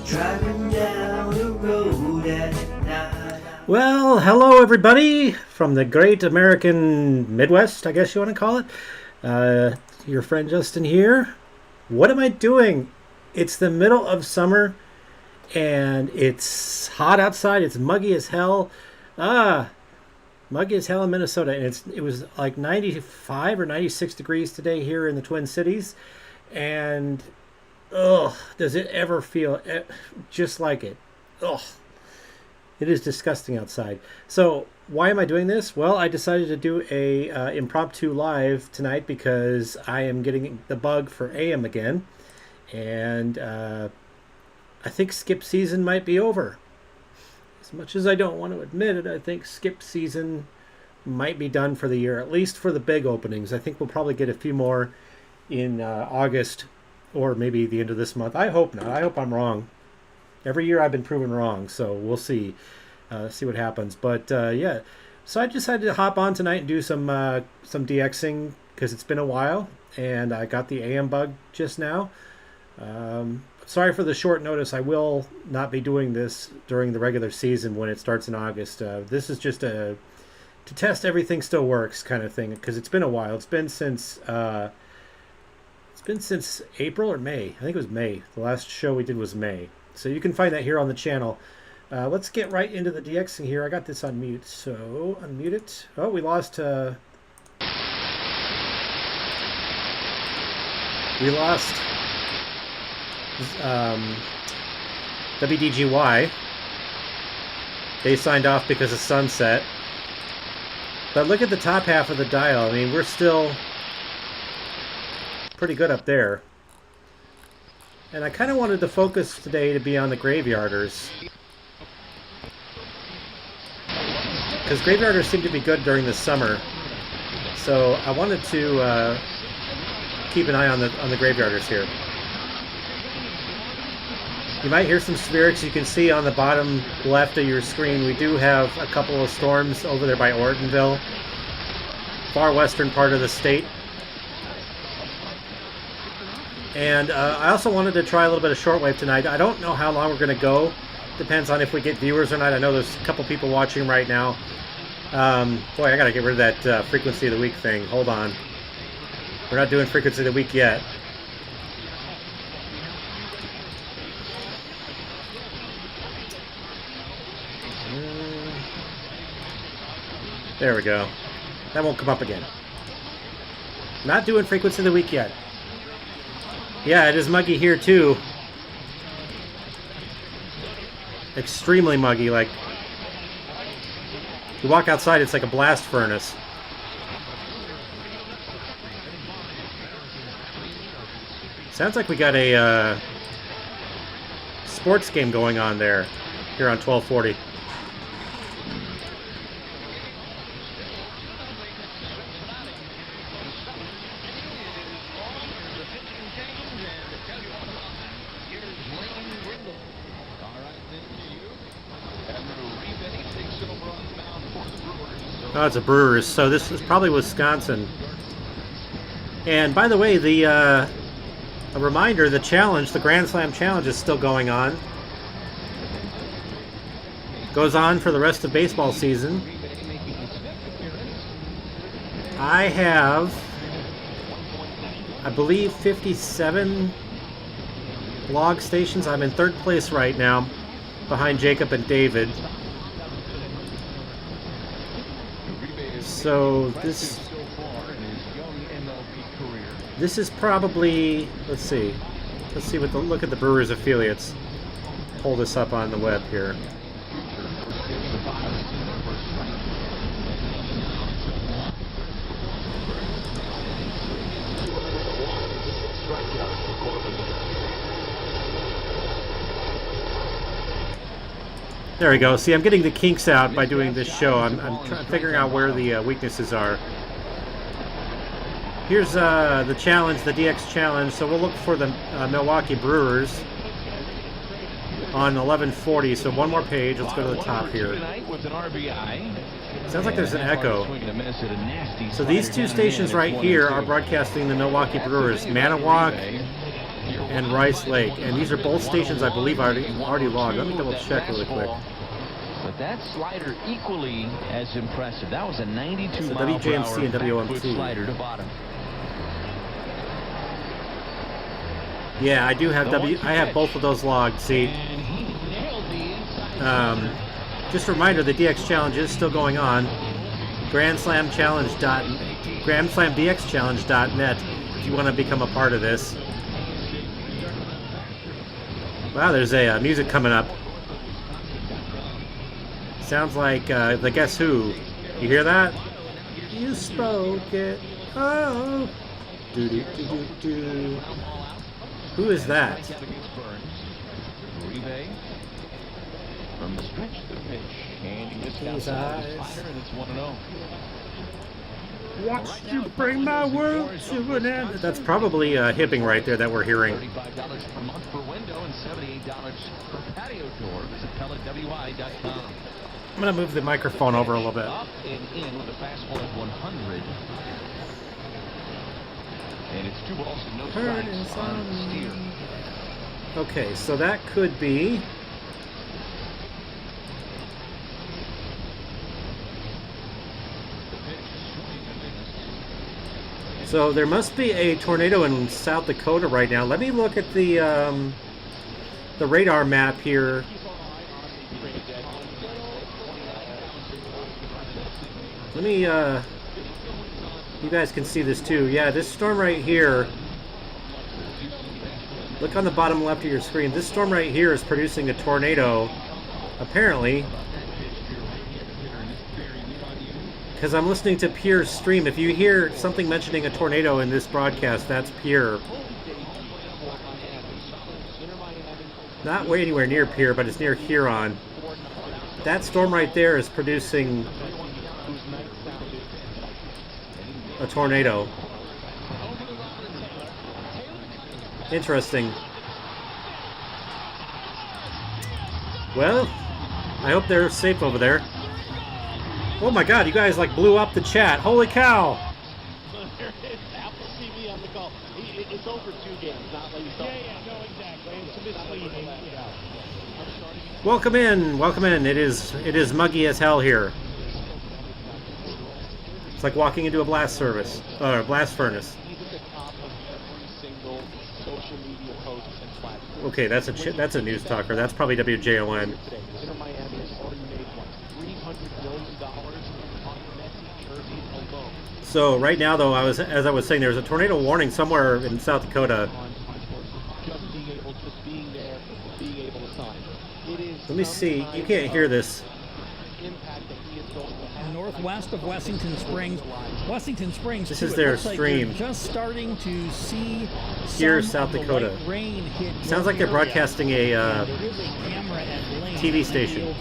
Driving down the road at night. Well, hello everybody from the great American Midwest, I guess you want to call it. Your friend Justin here. What am I doing? It's the middle of summer and it's hot outside. It's muggy as hell. Muggy as hell in Minnesota. And it was like 95 or 96 degrees today here in the Twin Cities. And ugh, does it ever feel just like it? Ugh. It is disgusting outside. So why am I doing this? Well, I decided to do a impromptu live tonight because I am getting the bug for AM again. And I think skip season might be over. As much as I don't want to admit it, I think skip season might be done for the year, at least for the big openings. I think we'll probably get a few more in August or maybe the end of this month. I hope not. I hope I'm wrong. Every year I've been proven wrong, so we'll see. See what happens. But yeah, so I decided to hop on tonight and do some DXing because it's been a while, and I got the AM bug just now. Sorry for the short notice. I will not be doing this during the regular season when it starts in August. This is just to test everything still works kind of thing because it's been a while. It's been since April or May. I think it was May. The last show we did was May. So you can find that here on the channel. Let's get right into the DXing here. I got this on mute, so unmute it. Oh, we lost WDGY. They signed off because of sunset. But look at the top half of the dial. I mean, we're still pretty good up there. And I kind of wanted to focus today to be on the graveyarders. Because graveyarders seem to be good during the summer. So I wanted to keep an eye on the graveyarders here. You might hear some spirits. You can see on the bottom left of your screen we do have a couple of storms over there by Ortonville. Far western part of the state. And I also wanted to try a little bit of shortwave tonight. I don't know how long we're going to go. Depends on if we get viewers or not. I know there's a couple people watching right now. Boy, I got to get rid of that frequency of the week thing. Hold on. We're not doing frequency of the week yet. There we go. That won't come up again. Not doing frequency of the week yet. Yeah, it is muggy here too. Extremely muggy, like you walk outside, it's like a blast furnace. Sounds like we got a sports game going on there here on 1240. Oh, it's a Brewers, so this is probably Wisconsin. And by the way, a reminder, the challenge, the Grand Slam challenge is still going on. Goes on for the rest of baseball season. I have, I believe, 57 log stations. I'm in third place right now, behind Jacob and David. So this is probably, let's see what look at the Brewers affiliates. Pull this up on the web here. There we go. See, I'm getting the kinks out by doing this show. I'm figuring out where the weaknesses are. Here's the challenge, the DX challenge. So we'll look for the Milwaukee Brewers on 1140. So one more page. Let's go to the top here. Sounds like there's an echo. So these two stations right here are broadcasting the Milwaukee Brewers, Manawak and Rice Lake. And these are both stations I believe already logged. Let me double check really quick. But that slider equally as impressive. That was a 92 so mile per hour WJMC and WOMT slider to bottom. Yeah, I do have I have both of those logged. See, just a reminder, the DX challenge is still going on. GrandSlamDXChallenge.net if you want to become a part of this. Wow, there's a music coming up. Sounds like the Guess Who. You hear that? You spoke it. Oh. Do do do do do. Who is that? From the stretch to the pitch, and he gets His outside eyes. the slider, and it's 1-0. Watch you bring my world to an end. That's probably hipping right there that we're hearing. $35 per month per window and $78 per patio door. Visit pelletwi.com. I'm going to move the microphone over a little bit. Up and in with a fastball at 100. And it's 2 balls and no strikes on the steer. Okay, so that could be... So there must be a tornado in South Dakota right now. Let me look at the radar map here. Let me, you guys can see this too. Yeah, this storm right here, look on the bottom left of your screen. This storm right here is producing a tornado, apparently, because I'm listening to Pierre's stream. If you hear something mentioning a tornado in this broadcast, that's Pierre. Not way anywhere near Pierre, but it's near Huron. That storm right there is producing a tornado. Interesting. Well, I hope they're safe over there. Oh my god, you guys like blew up the chat. Holy cow! Apple TV on the call. It's over 2 games, not like you thought. No, exactly. It's misleading. Welcome in, welcome in. It is muggy as hell here. It's like walking into a blast service, or a blast furnace. Okay, that's a news talker. That's probably WJON. So right now, though, as I was saying, there's a tornado warning somewhere in South Dakota. Let me see. You can't hear this. Northwest of Wessington Springs. Wessington Springs. This is their stream. Like just starting to see here, South Dakota. Rain hit. Sounds like they're broadcasting a TV station.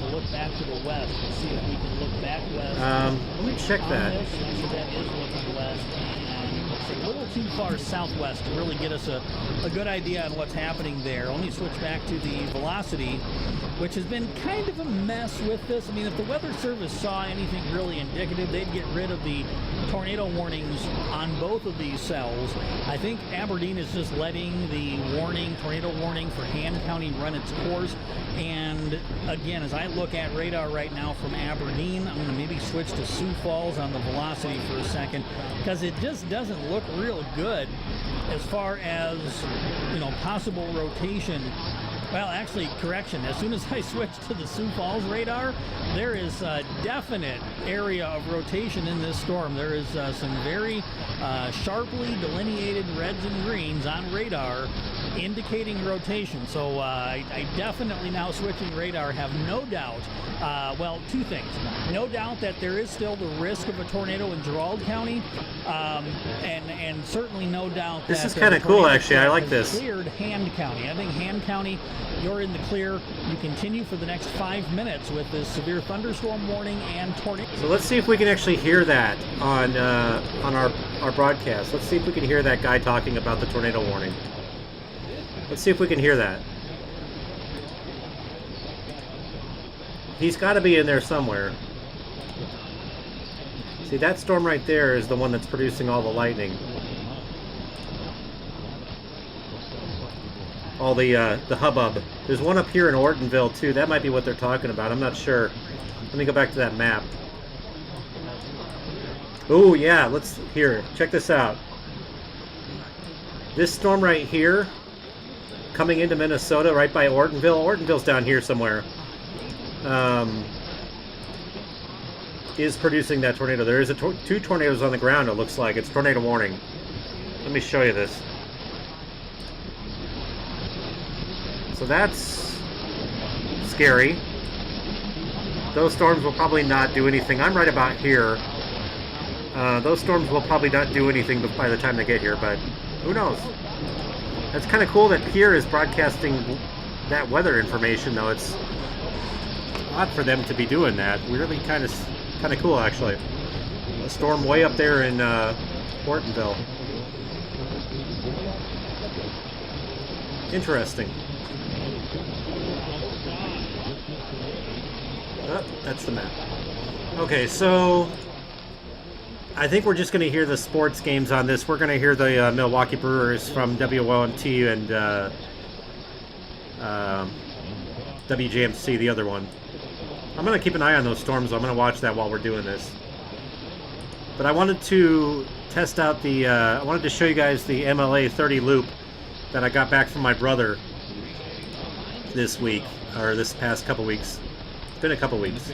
Let me check that. A little too far southwest to really get us a good idea on what's happening there. Let me switch back to the velocity, which has been kind of a mess with this. I mean, if the Weather Service saw anything really indicative, they'd get rid of the tornado warnings on both of these cells. I think Aberdeen is just letting the tornado warning for Han County run its course. And again, as I look at radar right now from Aberdeen, I'm going to maybe switch to Sioux Falls on the velocity for a second, because it just doesn't look real good as far as, possible rotation. Well, actually, correction. As soon as I switch to the Sioux Falls radar, there is a definite area of rotation in this storm. There is some very sharply delineated reds and greens on radar indicating rotation. So I definitely now switching radar have no doubt, well, two things. No doubt that there is still the risk of a tornado in Gerald County, and certainly no doubt This that is kind of cool, actually. I like this. Cleared Hand County. I think Hand County, you're in the clear. You continue for the next 5 minutes with this severe thunderstorm warning and tornado. So let's see if we can actually hear that on our broadcast. Let's see if we can hear that guy talking about the tornado warning. Let's see if we can hear that. He's got to be in there somewhere. See, that storm right there is the one that's producing all the lightning. All the hubbub. There's one up here in Ortonville too. That might be what they're talking about. I'm not sure. Let me go back to that map. Oh yeah, let's here. Check this out. This storm right here, coming into Minnesota, right by Ortonville. Ortonville's down here somewhere. Is producing that tornado. There is two tornadoes on the ground. It looks like it's tornado warning. Let me show you this. So that's scary. Those storms will probably not do anything. I'm right about here. Those storms will probably not do anything by the time they get here, but who knows? That's kind of cool that Pierre is broadcasting that weather information, though. It's odd for them to be doing that. Really kind of cool, actually. A storm way up there in Ortonville. Interesting. Oh, that's the map. Okay, so I think we're just going to hear the sports games on this. We're going to hear the Milwaukee Brewers from WOMT and WJMC, the other one. I'm going to keep an eye on those storms. I'm going to watch that while we're doing this. But I wanted to test out the, I wanted to show you guys the MLA 30 loop that I got back from my brother this week, or this past couple weeks. It's been a couple weeks.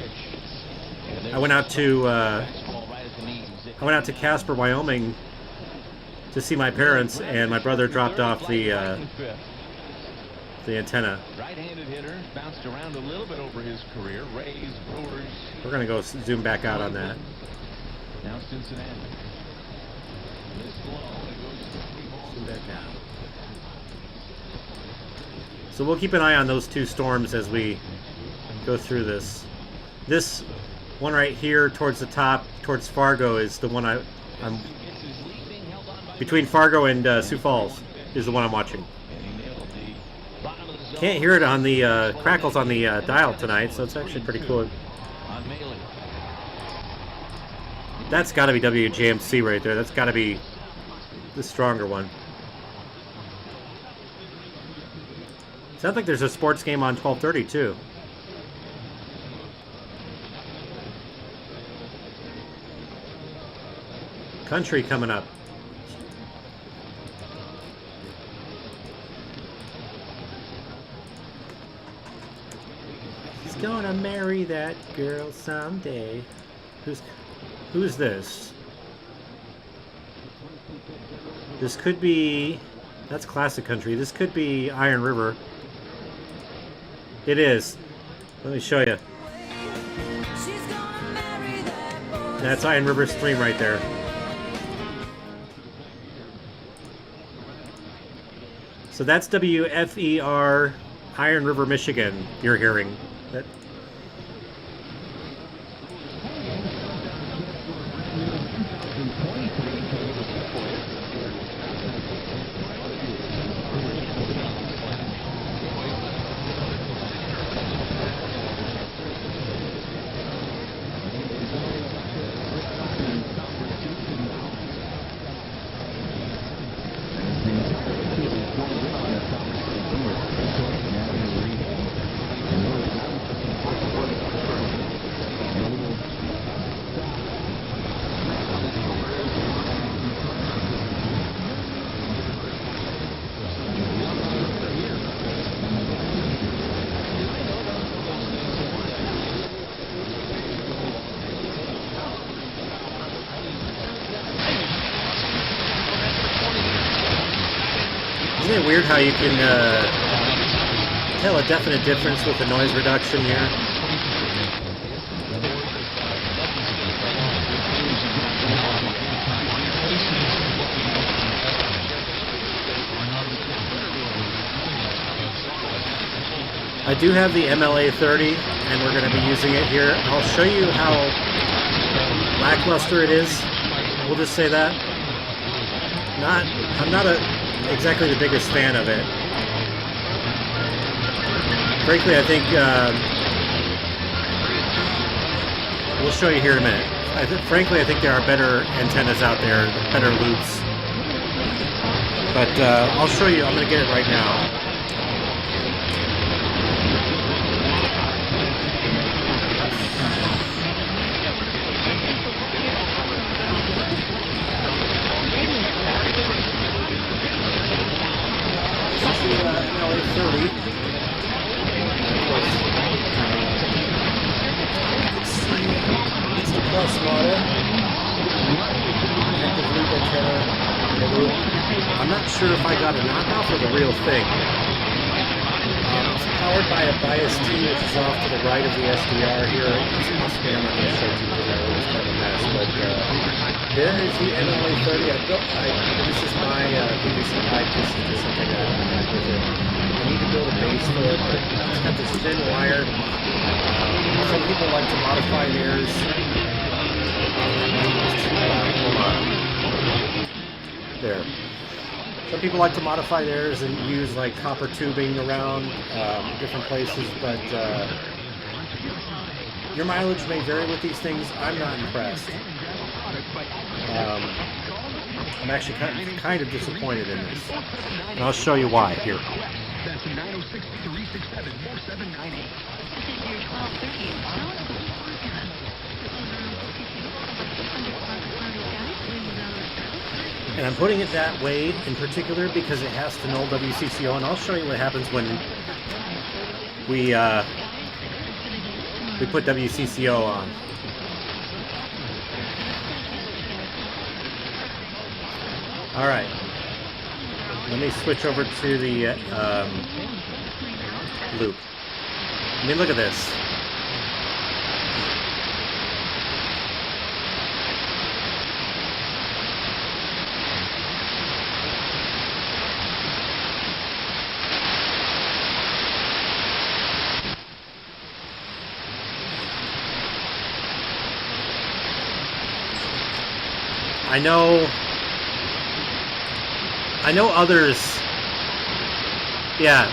I went out to Casper, Wyoming to see my parents, and my brother dropped off the antenna. Right-handed hitter, bounced around a little bit over his career. Rays, Brewers. We're going to go zoom back out on that. Now Cincinnati. Zoom back out. So we'll keep an eye on those two storms as we go through this. This one right here towards the top, towards Fargo, is the one I'm between Fargo and Sioux Falls is the one I'm watching. Can't hear it on the crackles on the dial tonight, so it's actually pretty cool. That's got to be WJMC right there. That's got to be the stronger one. Sounds like there's a sports game on 12:30 too. Country coming up. He's gonna marry that girl someday. Who's this? This could be, that's classic country. This could be Iron River. It is. Let me show you. That's Iron River Stream right there. So that's WFER, Iron River, Michigan, you're hearing. That. Isn't it weird how you can tell a definite difference with the noise reduction here? I do have the MLA 30, and we're going to be using it here. I'll show you how lackluster it is. We'll just say that. I'm not exactly the biggest fan of it. Frankly, I think we'll show you here in a minute. Frankly, I think there are better antennas out there, better loops. But I'll show you. I'm going to get it right now. It's the Plus model. Active loop antenna. I'm not sure if I got a knockoff or the real thing. It's powered by a bias T, which is off to the right of the SDR here. It's on screen. I'm not going to show it to you because that was kind of a mess. But there is the MLA 30. This is my PVC pipe. This is just something that I had with it. I need to build a base for it, but it's got this thin wire. Some people like to modify theirs. Hold on. There. Some people like to modify theirs and use like copper tubing around different places, but your mileage may vary with these things. I'm not impressed. I'm actually kind of disappointed in this, and I'll show you why here. That's 906-367-4798. And I'm putting it that way in particular because it has to null WCCO, and I'll show you what happens when we put WCCO on. All right. Let me switch over to the loop. I mean, look at this. I know others. Yeah,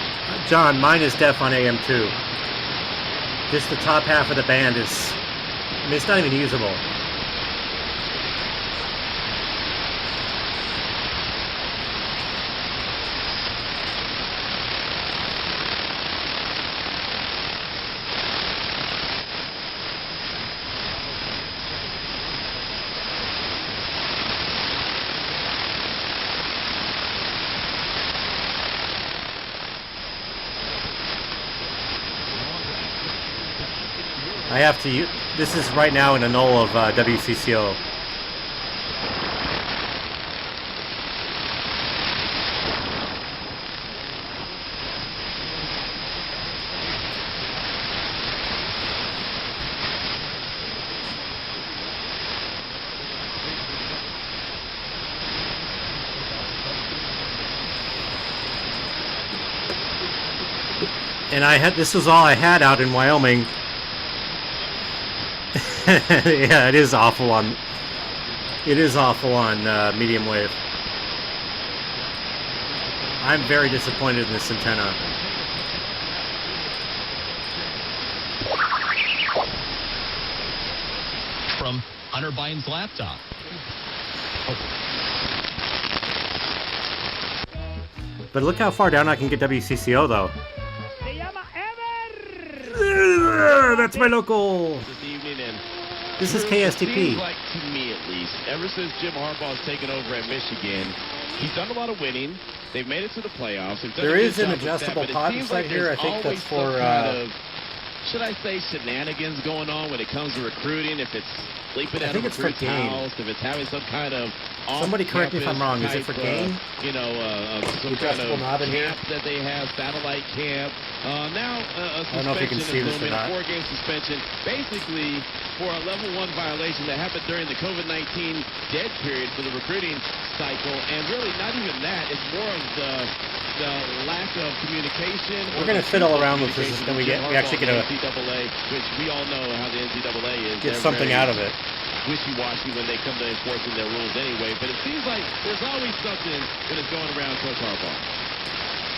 John, mine is def on AM2. Just the top half of the band is, I mean, it's not even usable. I have to, this is right now in a null of WCCO. And this was all I had out in Wyoming. Yeah, it is awful on medium wave. I'm very disappointed in this antenna. From Hunter Biden's laptop. But look how far down I can get WCCO though. That's my local. This evening, and This is it KSTP. seems like, to me at least, ever since Jim Harbaugh's taken over at Michigan, he's done a lot of winning. They've made it to the playoffs. There is an adjustable pot inside here. I think that's for should I say, shenanigans going on when it comes to recruiting? If it's sleeping I at think a it's for recruit's game. house, if it's having some kind of Somebody correct me if I'm wrong. Is it for game? Some Adjustable kind knob of in here? camp that they have, satellite camp. Now, a I don't know if you can see suspension is this or looming, not. a 4-game suspension, basically for a level 1 violation that happened during the COVID-19 dead period for the recruiting cycle. And really, not even that. It's more of the lack of communication. We're going to fiddle around with this, and we actually get NCAA, which we all know how the NCAA is. get something out of it. Wishy-washy when they come to enforcing their rules anyway, but it seems like there's always something that is going around Coach Harbaugh.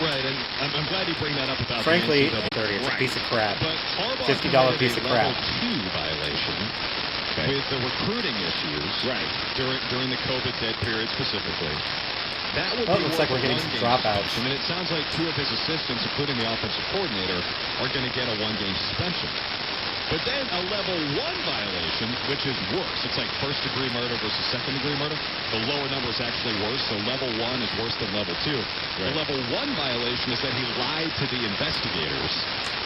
Right, and I'm glad you bring that up about Frankly, the NCAA. it's a piece of crap. But Harbaugh $50 committed piece of a level crap. 2 violation with the recruiting issues during the COVID dead period specifically. That would Oh, be it looks worth like we're a getting some one-game dropouts. suspension, and it sounds like 2 of his assistants, including the offensive coordinator, are going to get a 1-game suspension. But then a level 1 violation, which is worse. It's like first-degree murder versus second-degree murder. The lower number is actually worse, so level 1 is worse than level 2. The level 1 violation is that he lied to the investigators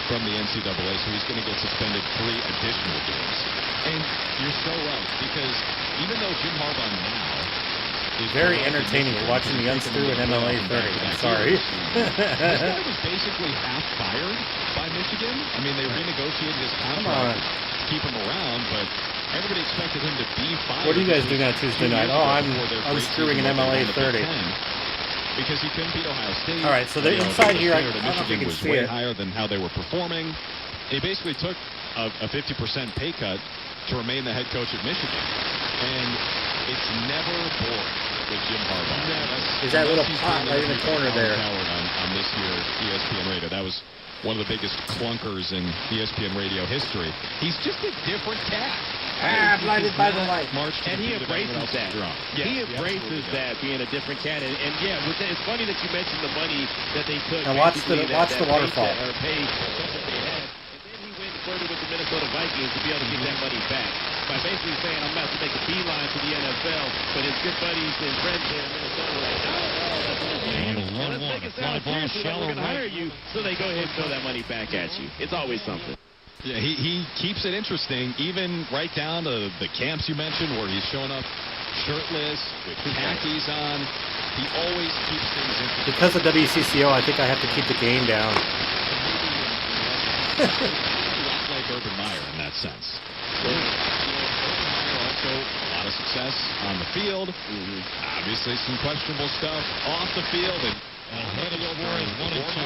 from the NCAA, so he's going to get suspended 3 additional games. And you're so right, because even though Jim Harbaugh now is Very entertaining watching the unscrew in MLA 30. I'm sorry. This guy was basically half fired by Michigan. I mean, they renegotiated his contract to keep him around, but everybody expected him to be fired. What are you guys doing on Tuesday night? Oh, I'm unscrewing an MLA 30. Because he couldn't beat Ohio State. All right, so they're inside here. I The don't know if you Michigan can was see way it. higher than how they were performing. He basically took a 50% pay cut to remain the head coach at Michigan. And it's never boring with Jim Harbaugh. Is that little pot right in the corner there? On this year's ESPN Radio. That was one of the biggest clunkers in ESPN Radio history. He's just a different cat. Blinded by the light. And he embraces that. He embraces that, being a different cat. And yeah, it's funny that you mentioned the money that they took. Now watch the waterfall. Or paid that they had. And then he went further with the Minnesota Vikings to be able to get that money back. By basically saying, I'm about to make a beeline to the NFL, but his good buddies and friends there in Minnesota were like, let's make it sound seriously like we're going to hire you. So they go ahead and throw that money back at you. It's always something. Yeah, he keeps it interesting, even right down to the camps you mentioned where he's showing up shirtless with khakis on. He always keeps things interesting. Because of WCCO, I think I have to keep the game down. Like Urban Meyer in that sense. Also, a lot of success on the field. Obviously, some questionable stuff off the field. And heading over is 1 and 2.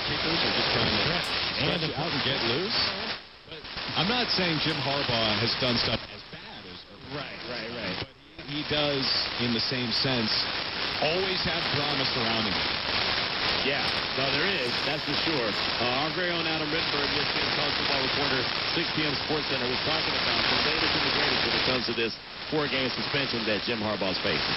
Kickers are just trying to stretch it out and get loose. But I'm not saying Jim Harbaugh has done stuff as bad as Urban. Right. But he does, in the same sense, always have drama surrounding him. Yeah, no, there is. That's for sure. Our very own Adam Rittenberg, ESPN college football reporter, 6 p.m. Sports Center, was talking about the latest and the greatest when it comes to this 4-game suspension that Jim Harbaugh's facing.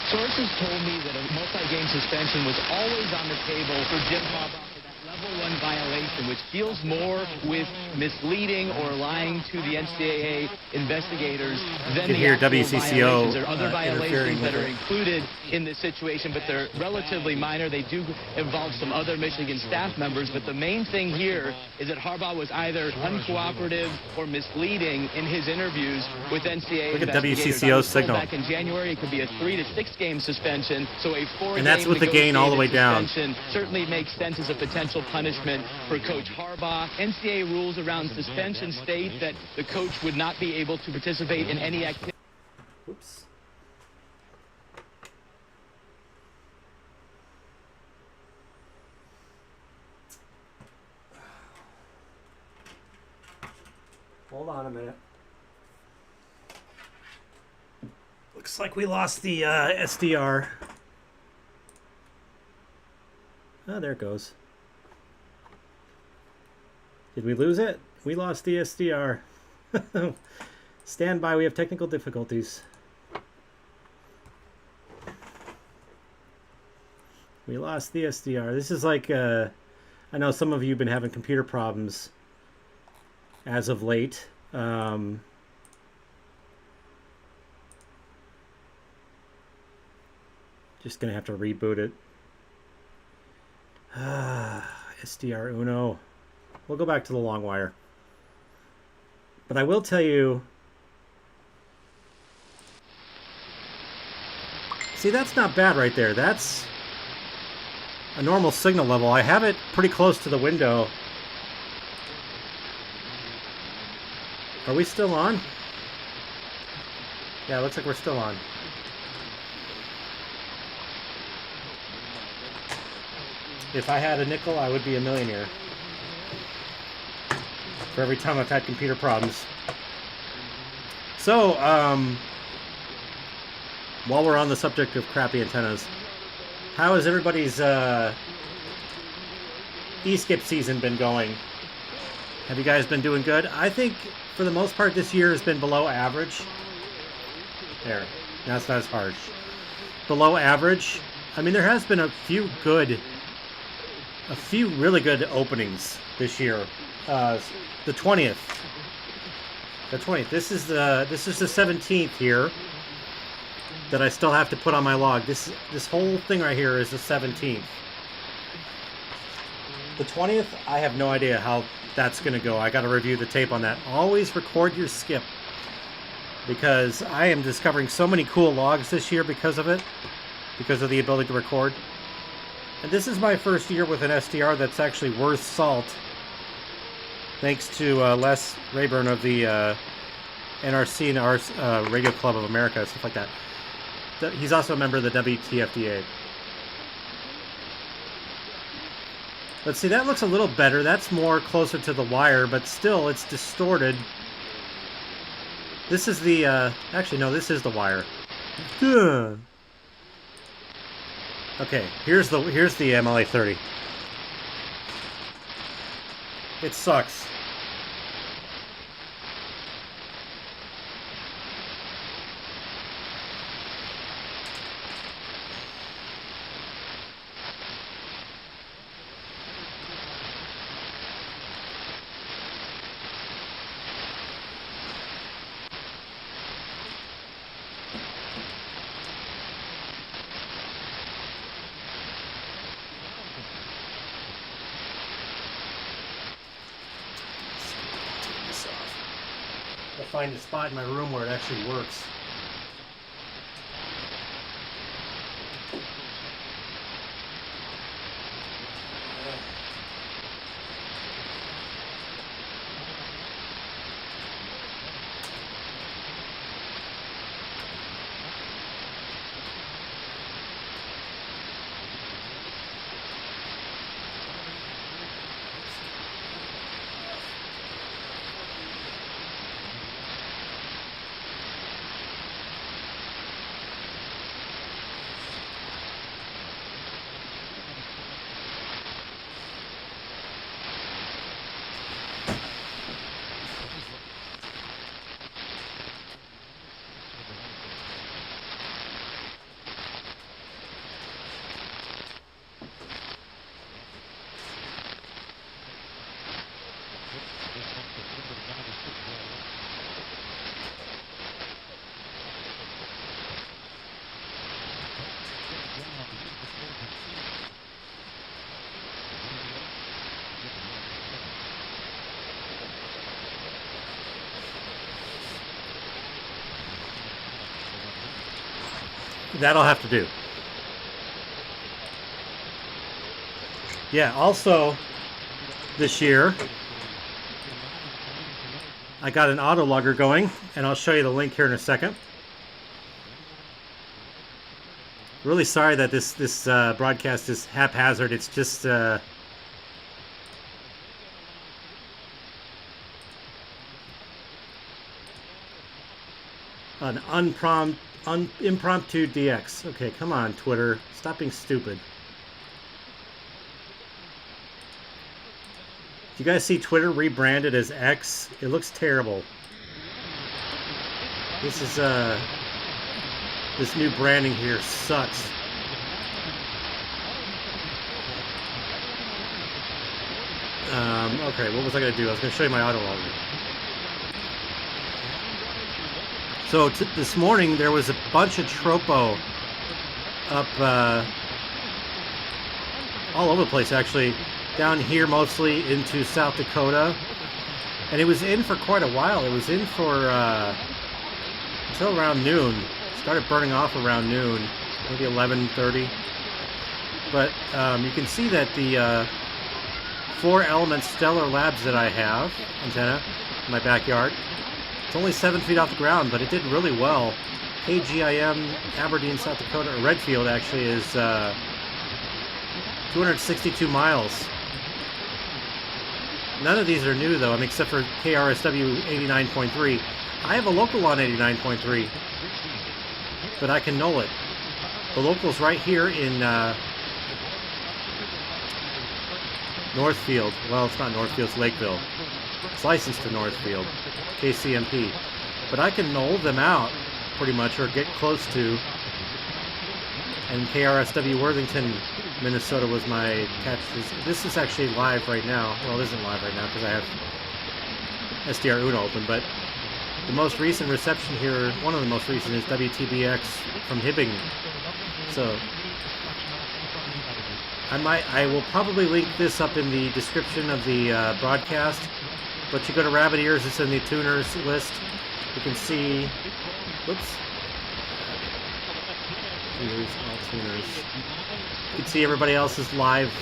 Sources told me that a multi-game suspension was always on the table for Jim Harbaugh for that level 1 violation, which deals more with misleading or lying to the NCAA investigators than You can the hear actual WCCO violations. There are other interfering violations that with are it. included in this situation, but they're relatively minor. They do involve some other Michigan staff members, but the main thing here is that Harbaugh was either uncooperative or misleading in his interviews with NCAA Look at investigators. WCCO's I was told signal. back in January, it could be a 3 to 6 game suspension, so a 4-game And that's with the gain all the way down. suspension certainly makes sense as a potential punishment for Coach Harbaugh. NCAA rules around suspension state that the coach would not be able to participate in any activity. Oops. Hold on a minute. Looks like we lost the SDR. Oh, there it goes. Did we lose it? We lost the SDR. Stand by, we have technical difficulties. We lost the SDR. This is like, I know some of you have been having computer problems as of late. Just gonna have to reboot it. SDR Uno. We'll go back to the long wire. But I will tell you, see, that's not bad right there. That's a normal signal level. I have it pretty close to the window. Are we still on? Yeah, it looks like we're still on. If I had a nickel, I would be a millionaire. For every time I've had computer problems. So, while we're on the subject of crappy antennas, how has everybody's e-skip season been going? Have you guys been doing good? I think, for the most part, this year has been below average. There. That's not as harsh. Below average. I mean, there has been a few really good openings this year. The 20th. The 20th. This is the 17th here that I still have to put on my log. This whole thing right here is the 17th. The 20th, I have no idea how that's going to go. I got to review the tape on that. Always record your skip, because I am discovering so many cool logs this year because of it, because of the ability to record. And this is my first year with an SDR that's actually worth salt, thanks to Les Rayburn of the NRC and our Radio Club of America, stuff like that. He's also a member of the WTFDA. But see, that looks a little better. That's more closer to the wire, but still, it's distorted. This is the, actually, no, this is the wire. Duh. Okay, here's the MLA 30. It sucks. Find a spot in my room where it actually works. That'll have to do. Yeah, also this year I got an auto logger going, and I'll show you the link here in a second. Really sorry that this broadcast is haphazard. It's just an impromptu DX. Okay, come on, Twitter. Stop being stupid. Do you guys see Twitter rebranded as X? It looks terrible. This is this new branding here sucks. Okay, what was I going to do? I was going to show you my auto logger. So this morning there was a bunch of tropo up all over the place, actually. Down here mostly into South Dakota. And it was in for quite a while. It was in for until around noon. Started burning off around noon, maybe 11:30. But you can see that the 4 element stellar labs that I have antenna in my backyard, it's only 7 feet off the ground, but it did really well. KGIM Aberdeen, South Dakota, or Redfield actually is 262 miles. None of these are new though, I mean, except for KRSW 89.3. I have a local on 89.3, but I can null it. The local's right here in Northfield. Well, it's not Northfield, it's Lakeville. It's licensed to Northfield, KCMP. But I can null them out pretty much, or get close to. And KRSW Worthington, Minnesota was my catch. This is actually live right now. Well, it isn't live right now because I have SDR Uno open, but the most recent reception here, one of the most recent, is WTBX from Hibbing. So I will probably link this up in the description of the broadcast, but you go to Rabbit Ears, it's in the tuners list. You can see, whoops, here's all tuners. You can see everybody else's live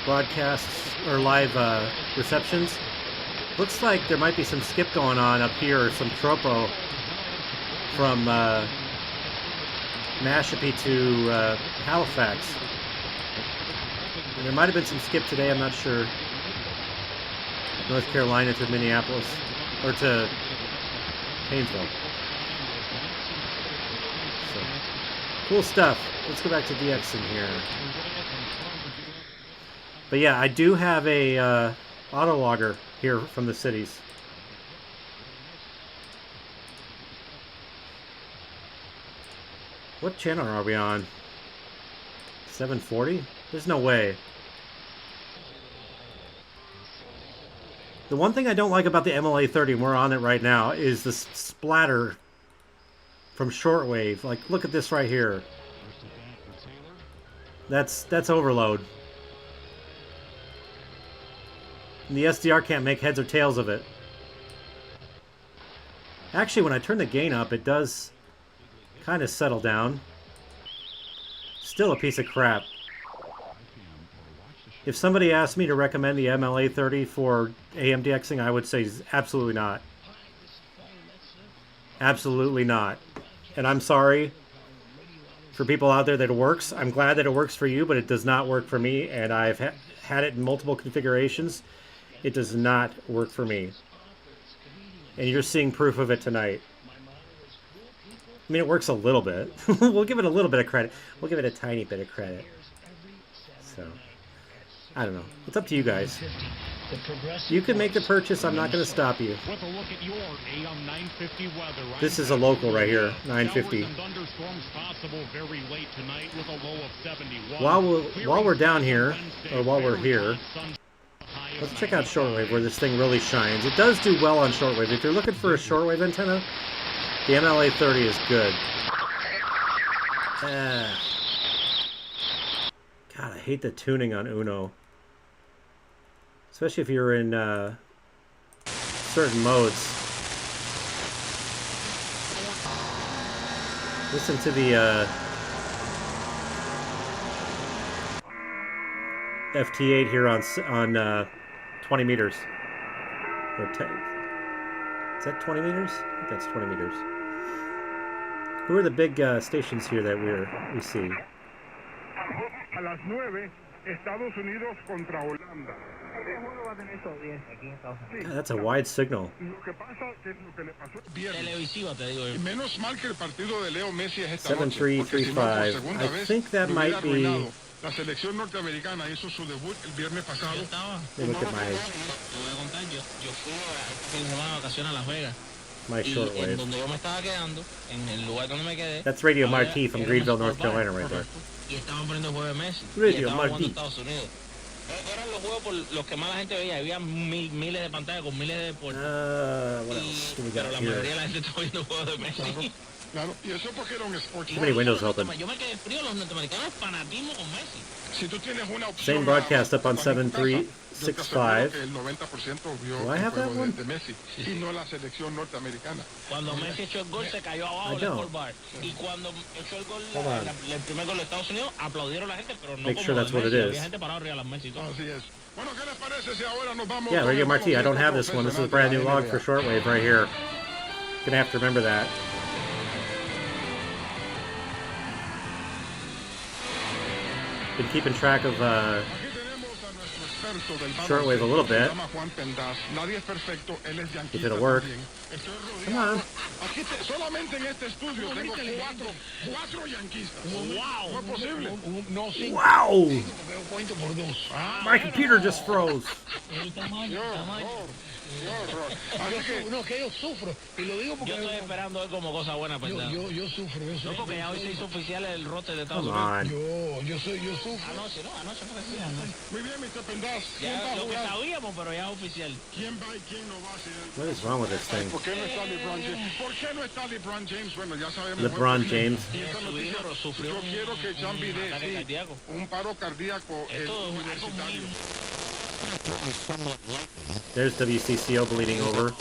broadcasts, or live receptions. Looks like there might be some skip going on up here, or some tropo from Mashpee to Halifax. And there might have been some skip today, I'm not sure. North Carolina to Minneapolis, or to Painesville. So, cool stuff. Let's go back to DXing here. But yeah, I do have a autologger here from the cities. What channel are we on? 740? There's no way. The one thing I don't like about the MLA30, and we're on it right now, is the splatter from Shortwave. Like, look at this right here. That's overload. And the SDR can't make heads or tails of it. Actually, when I turn the gain up, it does kind of settle down. Still a piece of crap. If somebody asked me to recommend the MLA30 for AM DXing, I would say absolutely not. Absolutely not. And I'm sorry for people out there that it works. I'm glad that it works for you, but it does not work for me, and I've had it in multiple configurations. It does not work for me. And you're seeing proof of it tonight. I mean, it works a little bit. We'll give it a little bit of credit. We'll give it a tiny bit of credit. So, I don't know. It's up to you guys. You can make the purchase. I'm not going to stop you. This is a local right here, 950. While we're down here, or while we're here, let's check out Shortwave, where this thing really shines. It does do well on Shortwave. If you're looking for a Shortwave antenna, the MLA30 is good. God, I hate the tuning on Uno. Especially if you're in certain modes. Listen to the FT8 here on 20 meters. Or 10. Is that 20 meters? I think that's 20 meters. Who are the big stations here that we see? A las 9, Estados Unidos contra Holanda. God, that's a wide signal. 7335. I think that might be. La selección norteamericana hizo su debut el viernes pasado. Let me look at my Shortwave. That's Radio Marti from Greenville, North Carolina, right there. Radio Marti. Eran los juegos por los que más la gente veía. Había miles de pantallas con miles de deportes. What else do we got Pero la here? mayoría de la gente está viendo juegos de Messi. Claro, y eso porque era un sport. Too many windows open. Yo me quedé frío, los norteamericanos fanatismo con Messi. Si tú tienes una opción, Same broadcast up on 730, 6'5". Do I have that one? Cuando Messi echó el gol se cayó abajo el scoreboard. Y cuando echó el gol, el primer gol de Estados Unidos, aplaudieron la gente, pero no Make como sure that's what it Messi. is. Había gente parada arriba de las mesas y todo. Yeah, Radio Marti. I don't have this one. This is a brand new log for Shortwave right here. Gonna have to remember that. Been keeping track of Shortwave a little bit. If it'll work. Come on. Wow! My computer just froze. No, que yo sufro. Y lo digo porque yo estoy esperando hoy como cosa buena, ¿verdad? Yo sufro. No, porque ya hoy se hizo oficial el rote de Estados Unidos. Yo sufro. Anoche fue así. Muy bien, Mr. Pendas. Ya lo que sabíamos, pero ya es oficial. ¿Quién va y quién no va a ser? What is wrong with this thing? ¿Por qué no está LeBron James? ¿Por qué no está LeBron James? Bueno, ya sabemos. LeBron James. Yo quiero que Jean Bide, un paro cardíaco universitario. There's WCCO bleeding over.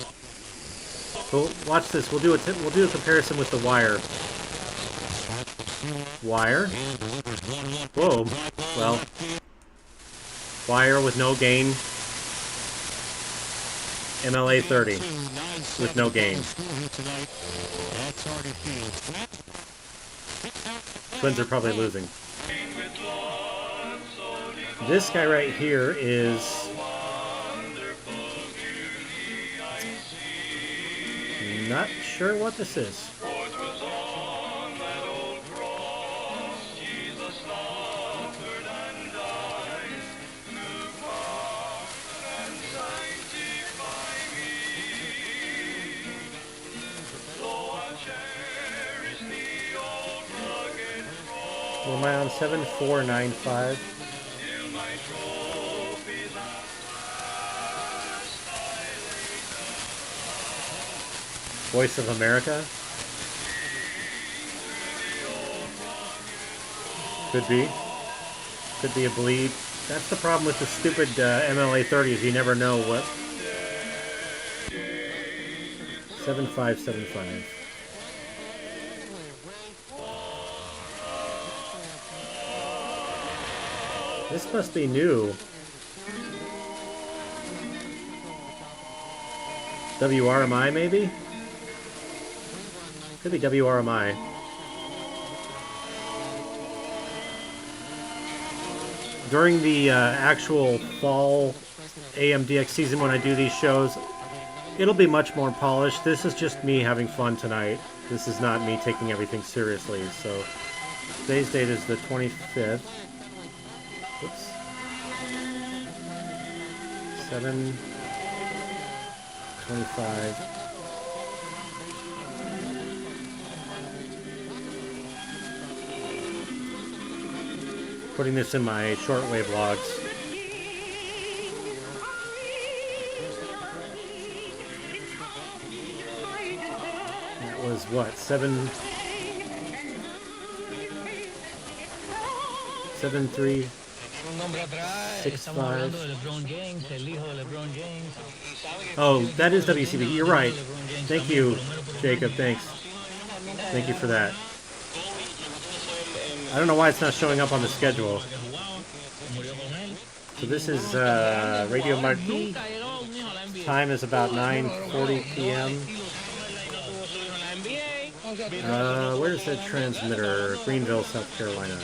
So watch this. We'll do a comparison with the wire. Wire. Whoa. Well. Wire with no gain. MLA 30 with no gain. Twins are probably losing. This guy right here is not sure what this is. Am I on 7495? Voice of America? Could be. Could be a bleed. That's the problem with the stupid MLA 30 is you never know what. 7575. This must be new. WRMI maybe? Could be WRMI. During the actual fall AM DX season when I do these shows, it'll be much more polished. This is just me having fun tonight. This is not me taking everything seriously. So today's date is the 25th. Oops. 7/25. Putting this in my shortwave logs. That was what, 7/3/6/5. Oh, that is WCB. You're right. Thank you, Jacob. Thanks. Thank you for that. I don't know why it's not showing up on the schedule. So this is Radio Marti. Time is about 9:40 p.m. Where's the transmitter? Greenville, South Carolina.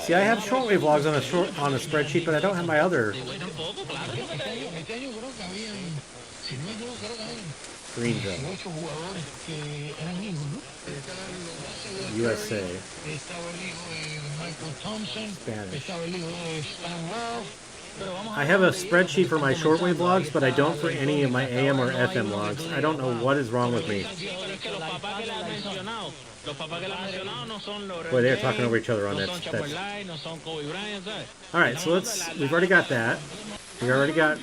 See, I have shortwave logs on a spreadsheet, but I don't have my other. Greenville, USA, Spanish. I have a spreadsheet for my shortwave logs, but I don't for any of my AM or FM logs. I don't know what is wrong with me. Boy, they're talking over each other on that. All right, so we've already got that. We already got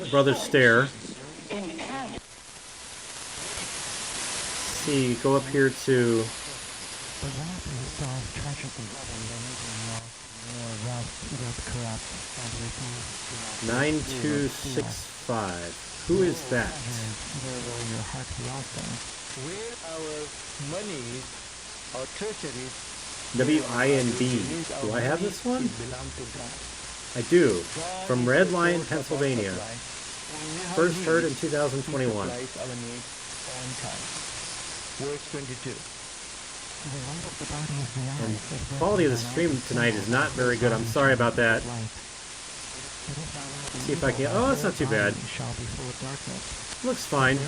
Brothers Stare. See, go up here to 9265. Who is that? Where our money, our treasuries, WIND. Do I have this one? I do. From Red Lion, Pennsylvania. First heard in 2021. Verse 22. And the quality of the stream tonight is not very good. I'm sorry about that. See if I can. Oh, it's not too bad. Looks fine.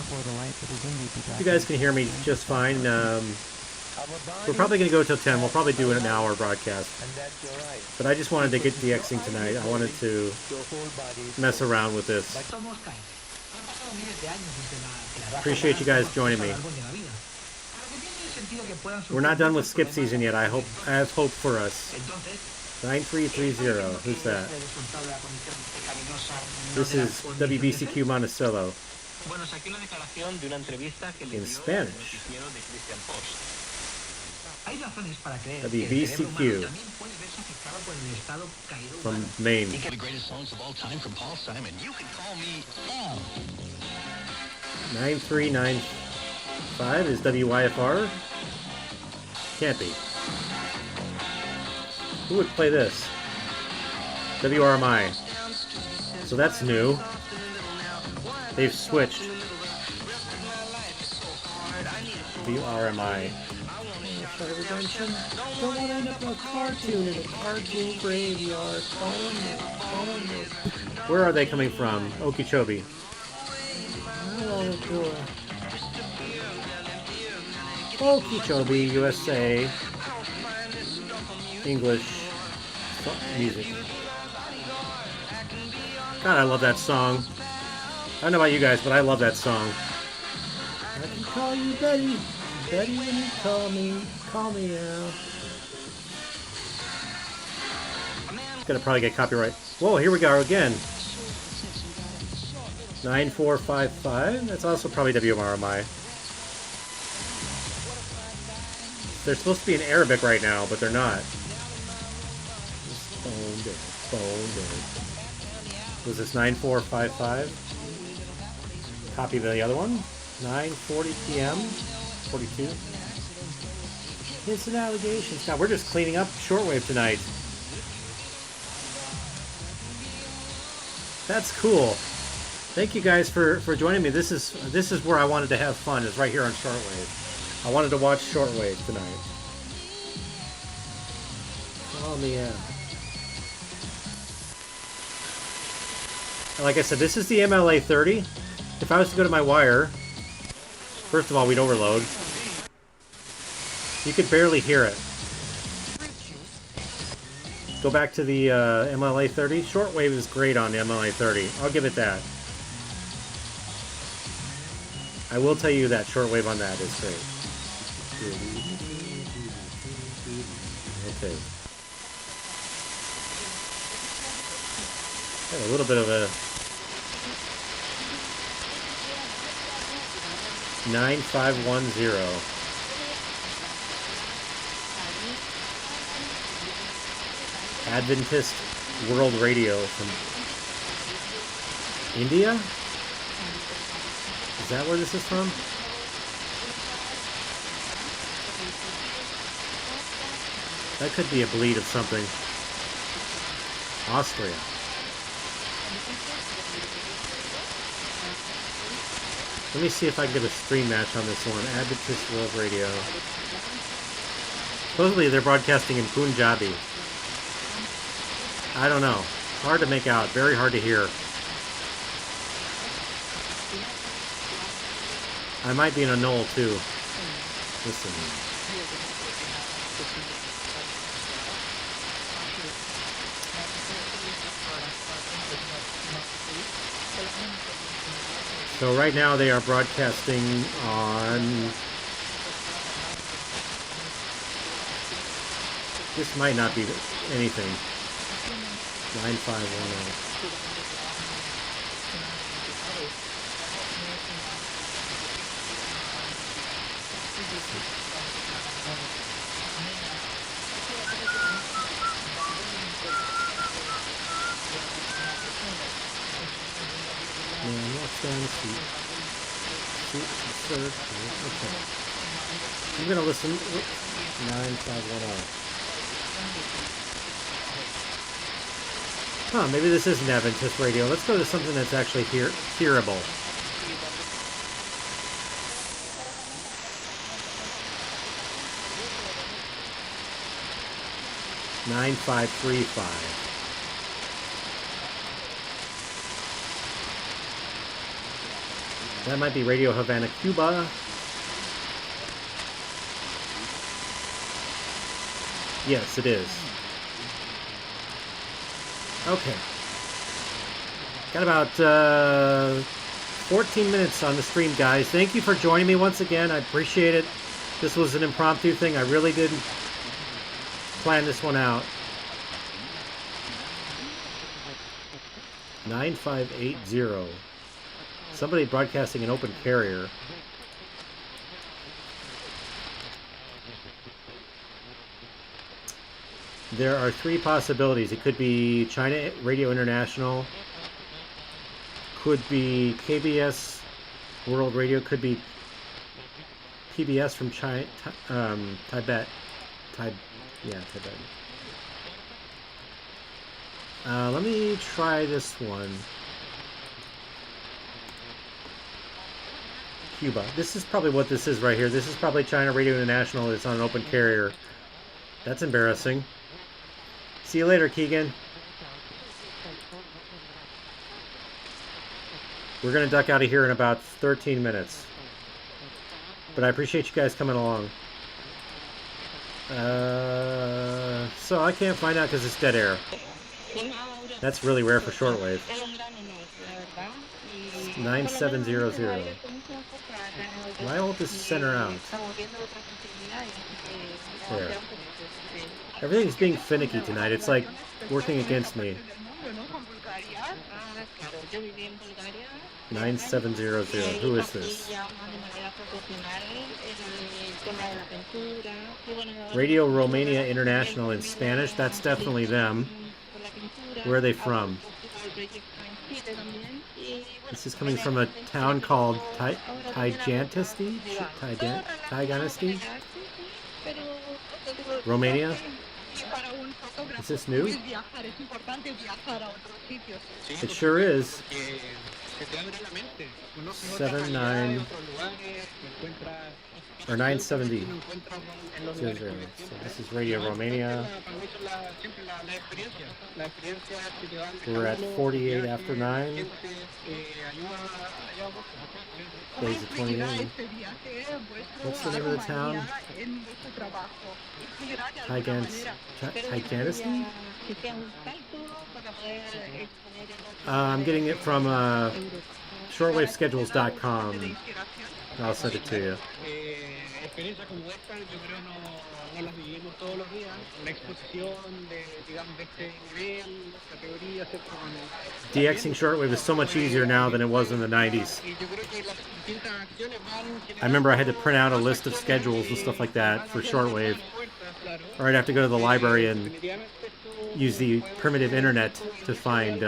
You guys can hear me just fine. We're probably going to go till 10. We'll probably do an hour broadcast. But I just wanted to get DXing tonight. I wanted to mess around with this. Appreciate you guys joining me. We're not done with skip season yet. I have hope for us. 9330. Who's that? This is WBCQ Monticello. In Spanish. WBCQ. From Maine. The greatest songs of all time from Paul Simon. You can call me Al. 9395 is WYFR. Can't be. Who would play this? WRMI. So that's new. They've switched. WRMI. Don't want to end up a cartoon in a cartoon graveyard. Where are they coming from? Okeechobee. Okeechobee, USA. English music. God, I love that song. I don't know about you guys, but I love that song. I can call you Betty. Betty, when you call me out. It's gonna probably get copyright. Whoa, here we go again. 9455. That's also probably WRMI. They're supposed to be in Arabic right now, but they're not. Was this 9455? Copy the other one. 9:40 p.m. 42. Instant allegations. God, we're just cleaning up Shortwave tonight. That's cool. Thank you guys for joining me. This is where I wanted to have fun, is right here on Shortwave. I wanted to watch Shortwave tonight. Oh yeah. And like I said, this is the MLA 30. If I was to go to my wire, first of all, we'd overload. You could barely hear it. Go back to the MLA 30. Shortwave is great on the MLA 30. I'll give it that. I will tell you that shortwave on that is great. Okay. Got a little bit of a 9510. Adventist World Radio from India? Is that where this is from? That could be a bleed of something. Austria. Let me see if I can get a stream match on this one. Adventist World Radio. Supposedly they're broadcasting in Punjabi. I don't know. Hard to make out. Very hard to hear. I might be in a knoll too. Listen. So right now they are broadcasting on... This might not be anything. 9510. scan, search. Okay. I'm gonna listen. 9510. Huh, maybe this isn't Adventist radio. Let's go to something that's actually hearable. Nine 535. That might be Radio Havana, Cuba. Yes, it is. Okay. Got about 14 minutes on the stream, guys. Thank you for joining me once again. I appreciate it. This was an impromptu thing. I really didn't plan this one out. 9580. Somebody broadcasting an open carrier. There are three possibilities. It could be China Radio International, could be KBS World Radio, could be PBS from China, Tibet. Tibet. Let me try this one. Cuba. This is probably what this is right here. This is probably China Radio International. It's on an open carrier. That's embarrassing. See you later, Keegan. We're going to duck out of here in about 13 minutes. But I appreciate you guys coming along. So I can't find out because it's dead air. That's really rare for shortwave. 9700. Why won't this center out? There. Everything's being finicky tonight. It's like working against me. 9700. Who is this? Radio Romania International in Spanish. That's definitely them. Where are they from? This is coming from a town called Tiganesti? Romania? Is this new? It sure is. 79 or 970. So this is Radio Romania. We're at 48 after 9. Days of 29. What's the name of the town? Tiganesti? I'm getting it from shortwaveschedules.com. I'll send it to you. DXing shortwave is so much easier now than it was in the 90s. I remember I had to print out a list of schedules and stuff like that for shortwave, or I'd have to go to the library and use the primitive internet to find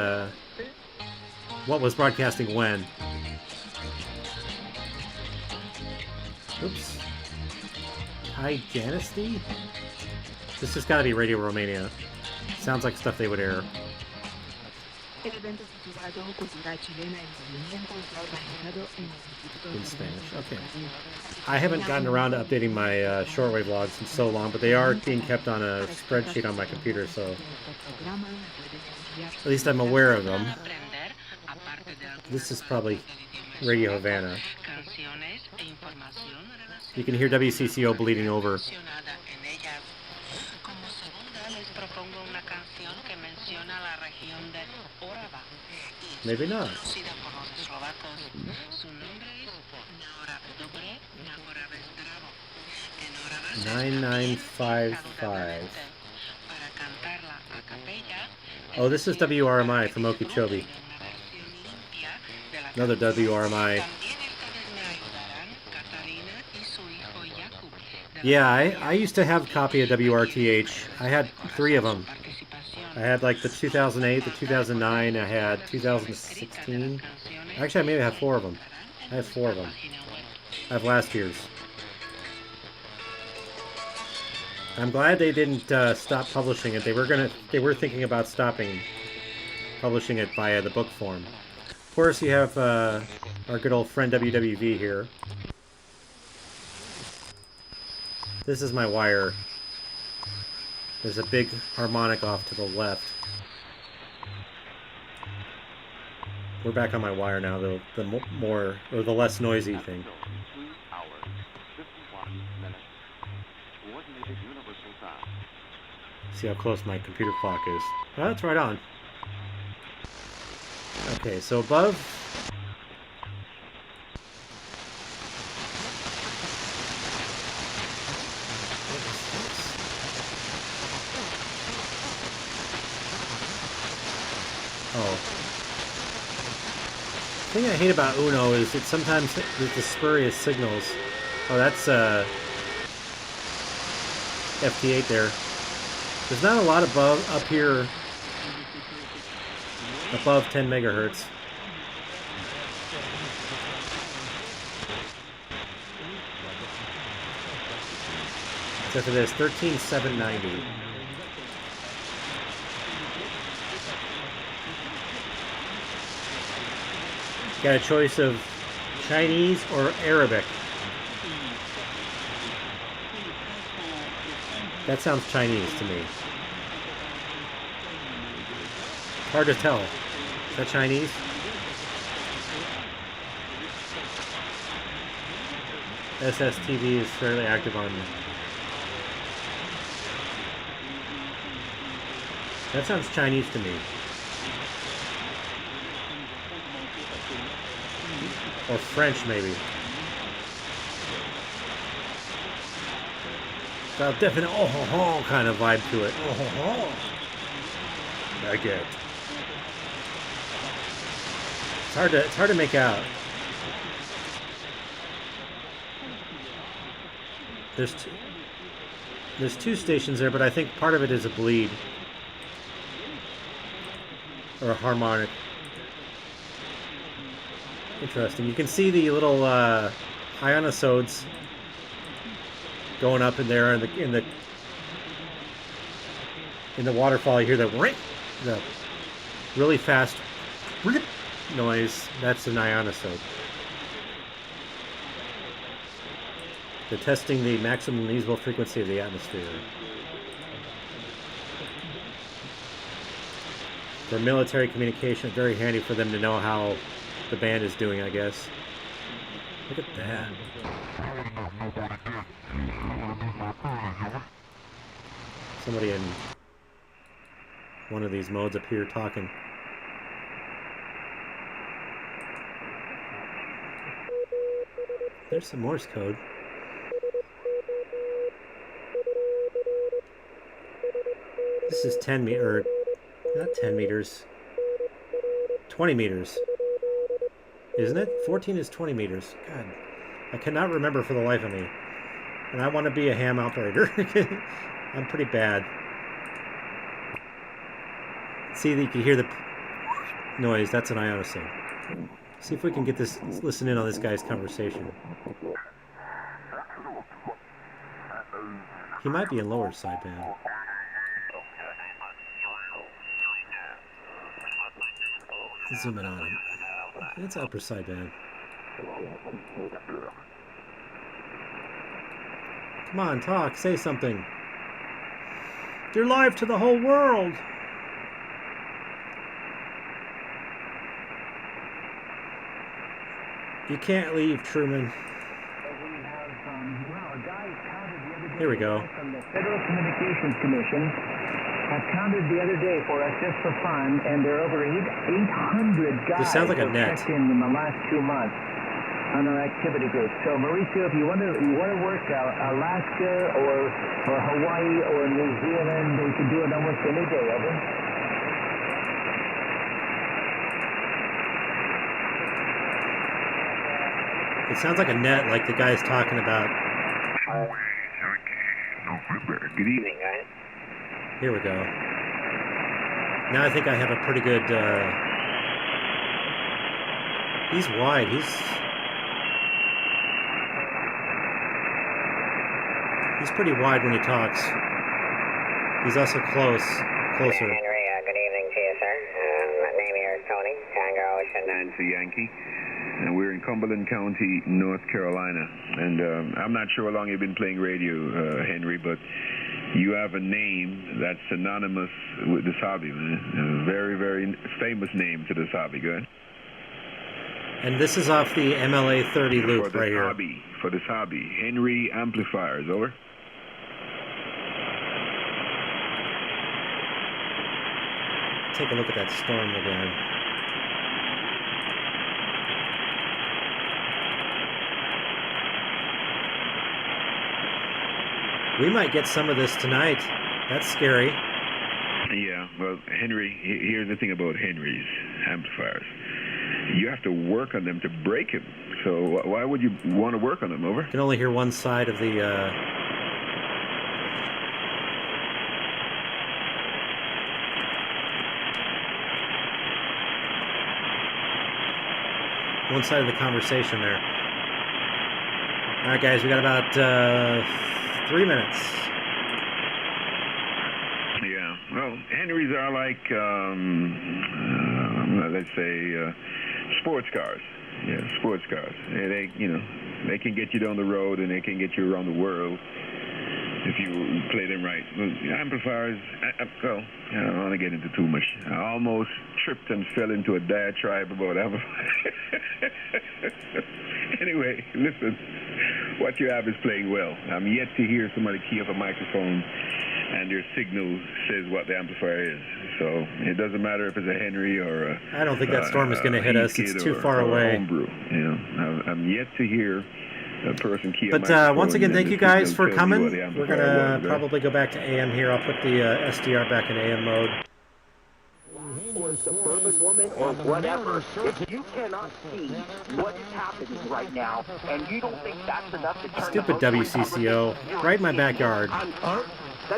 what was broadcasting when. Oops. Tiganesti? This has got to be Radio Romania. Sounds like stuff they would air. In Spanish, okay. I haven't gotten around to updating my shortwave logs in so long, but they are being kept on a spreadsheet on my computer, so at least I'm aware of them. This is probably Radio Havana. You can hear WCCO bleeding over. Maybe not. 9955. Oh, this is WRMI from Okeechobee. Another WRMI. Yeah, I used to have a copy of WRTH. I had 3 of them. I had like the 2008, the 2009, I had 2016. Actually, I maybe have 4 of them. I have 4 of them. I have last year's. I'm glad they didn't stop publishing it. They were thinking about stopping publishing it via the book form. Of course, you have our good old friend WWV here. This is my wire. There's a big harmonic off to the left. We're back on my wire now, the more or the less noisy thing. See how close my computer clock is. Oh, that's right on. Okay, so above. Oh. The thing I hate about Uno is it sometimes there's the spurious signals. Oh, that's FT8 there. There's not a lot above up here above 10 megahertz. Except for this 13790. Got a choice of Chinese or Arabic. That sounds Chinese to me. Hard to tell. Is that Chinese? SSTV is fairly active on. That sounds Chinese to me. Or French, maybe. Got a definite oh ho ho kind of vibe to it. Oh ho ho. I get. It's hard to make out. There's 2 stations there, but I think part of it is a bleed or a harmonic. Interesting. You can see the little ionosodes going up in there in the waterfall. You hear the really fast noise. That's an ionosode. They're testing the maximum usable frequency of the atmosphere. For military communication, very handy for them to know how the band is doing, I guess. Look at that. Somebody in one of these modes up here talking. There's some Morse code. This is 10 meters, not 10 meters, 20 meters. Isn't it? 14 is 20 meters. God, I cannot remember for the life of me. And I want to be a ham operator. I'm pretty bad. See, you can hear the noise. That's an ionosode. See if we can get this, listen in on this guy's conversation. He might be in lower sideband. Zoom in on him. It's upper sideband. Come on, talk. Say something. You're live to the whole world. You can't leave, Truman. Here we go. From the Federal Communications Commission have counted the other day for us just for fun, and there are over 800 guys this sounds like a net. checked in the last 2 months on our activity group. So Mauricio, if you want to work Alaska or Hawaii or New Zealand, you can do it almost any day. Over. It sounds like a net, like the guy's talking about. Good evening, guys. Here we go. Now I think I have a pretty good... He's wide. He's pretty wide when he talks. He's also closer. Henry, good evening to you, sir. Name here is Tony, Tango Ocean. Nancy Yankee. And we're in Cumberland County, North Carolina. And I'm not sure how long you've been playing radio, Henry, but you have a name that's synonymous with this hobby, man. A very, very famous name to this hobby. Go ahead. And this is off the MLA 30 loop right here. For this hobby. Henry Amplifiers, over. Take a look at that storm again. We might get some of this tonight. That's scary. Yeah, well, Henry, here's the thing about Henry's amplifiers. You have to work on them to break them. So why would you want to work on them, over? You can only hear one side of the... one side of the conversation there. All right, guys, we got about 3 minutes. Yeah, well, Henrys are like, let's say, sports cars. Yeah, sports cars. They, you know, they can get you down the road and they can get you around the world if you play them right. Amplifiers, well, I don't want to get into too much. I almost tripped and fell into a diatribe about amplifiers. Anyway, listen, what you have is playing well. I'm yet to hear somebody key up a microphone and their signal says what the amplifier is. So it doesn't matter if it's a Henry or a... I don't think that storm is going to hit us. It's too far away. Homebrew. You know, I'm yet to hear a person key up. But once again, thank you guys for coming. We're going to probably go back to AM here. I'll put the SDR back in AM mode. Or suburban woman or whatever, if you cannot see what is happening right now and you don't think that's enough to turn Stupid WCCO, right in my backyard.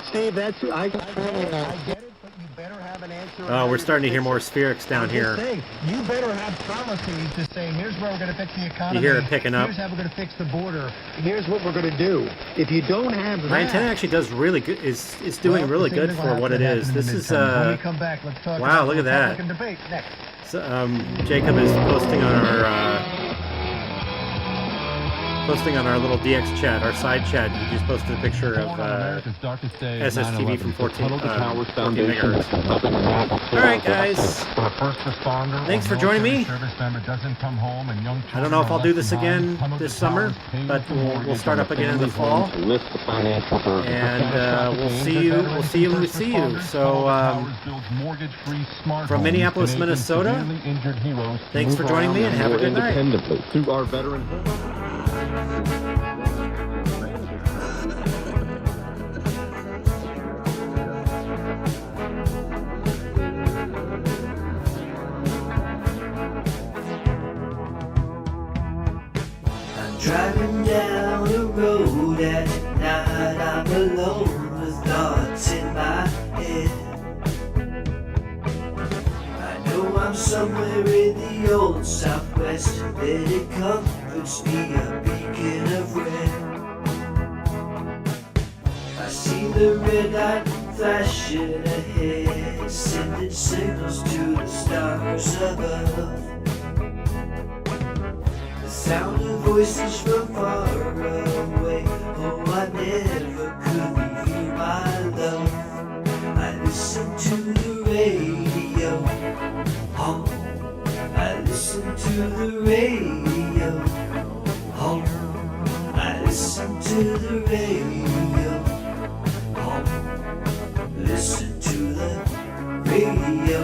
Steve, I get it, but you better have an answer. Oh, we're starting to hear more spherics down here. You better have policies to say, here's where we're going to fix the economy. You hear it picking up. Here's how we're going to fix the border. Here's what we're going to do. If you don't have that... 910 actually does really good. Is doing really good for what it is. This is When we come back, let's talk wow, about look at that. debate next. So, Jacob is posting on our little DX chat, our side chat. He just posted a picture of SSTV from 14 megahertz. All right, guys. Thanks for joining me. I don't know if I'll do this again this summer, but we'll start up again in the fall. And we'll see you. We'll see you when we see you. So from Minneapolis, Minnesota. Thanks for joining me, and have a good night. Through our veteran. Driving down the road at night, I'm alone with thoughts in my head. I know I'm somewhere in the old Southwest, that it comforts me a beacon of red. I see the red light flashing ahead, sending signals to the stars above. Sound of voices from far away. Oh, I never could leave you, my love. I listen to the radio. Oh, I listen to the radio. Oh, I listen to the radio. Oh, listen to the radio.